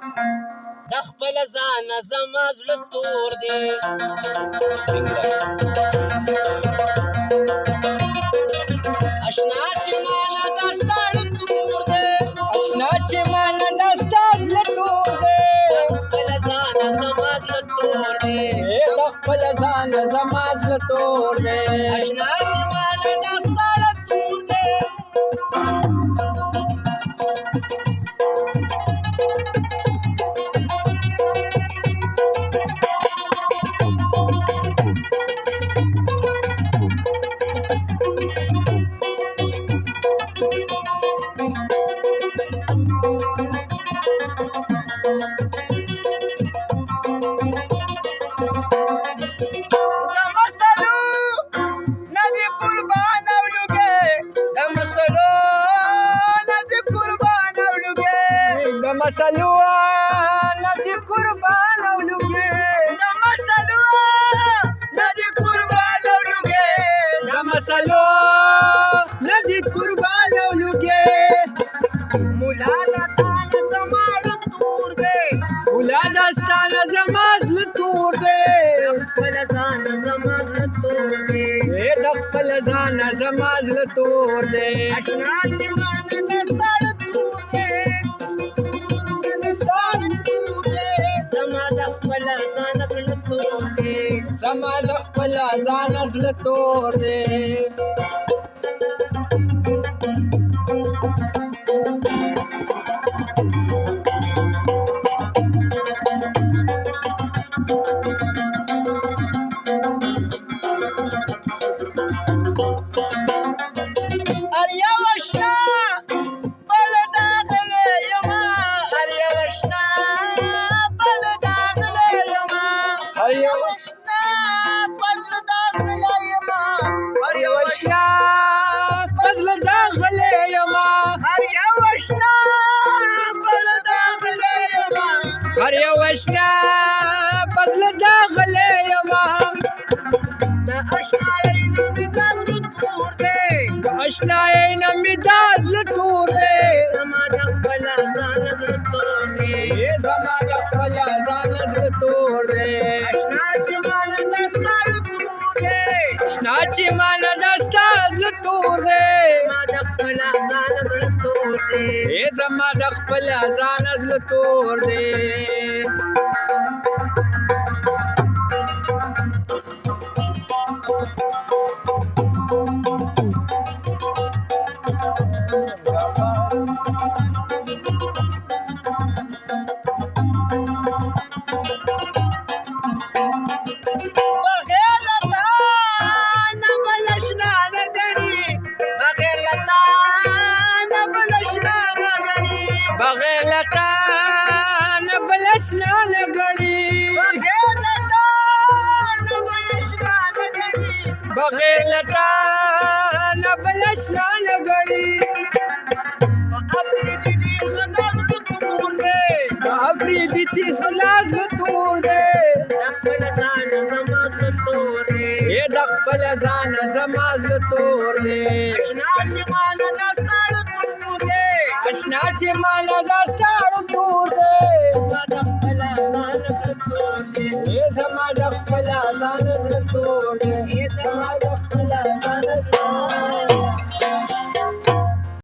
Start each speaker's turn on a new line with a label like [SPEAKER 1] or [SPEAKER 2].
[SPEAKER 1] د خپل ځان زما زړه تور دی اشنا چې مانا دا ستا زړه تور دی
[SPEAKER 2] اشنا چې مانا دا ستا زړه تور دی
[SPEAKER 1] د خپل ځان زما زړه تور دی
[SPEAKER 2] د خپل ځان زما زړه تور دی
[SPEAKER 1] اشنا چې مانا دا ستا زړه تور دی
[SPEAKER 2] مسلو ندی قربان اولوگی
[SPEAKER 1] د مسلو ندی قربان اولوگی
[SPEAKER 2] د مسلو ندی قربان اولوگی
[SPEAKER 1] مولا دستان زماز تور دی
[SPEAKER 2] مولا دستان زماز تور دی
[SPEAKER 1] خپل ځان زماز تور دی
[SPEAKER 2] د خپل ځان زماز تور دی
[SPEAKER 1] اشنا چې مان دستان تور دی زما د خپل ځان زړه تور دی
[SPEAKER 2] زما د خپل ځان زړه تور دی هر یو اشنا بدل داخله یما
[SPEAKER 1] د اشنا یې نمی دا زړه تور دی
[SPEAKER 2] د اشنا یې نمی دا زړه تور دی
[SPEAKER 1] زما د خپل ځان زړه تور دی
[SPEAKER 2] زما د خپل ځان زړه تور دی
[SPEAKER 1] اشنا چې مان دستا تور دی
[SPEAKER 2] اشنا چې مان دستا زړه تور دی
[SPEAKER 1] زما د خپل ځان زړه تور دی
[SPEAKER 2] زما د خپل ځان زړه تور دی اشنا لګړي بغیر لتا نه بل اشنا لګړي افریدي دي خلاص تور دی
[SPEAKER 1] د خپل ځان زما تور دی
[SPEAKER 2] د خپل ځان زما تور دی
[SPEAKER 1] اشنا چې مان دستا تور دی
[SPEAKER 2] اشنا چې مان دستا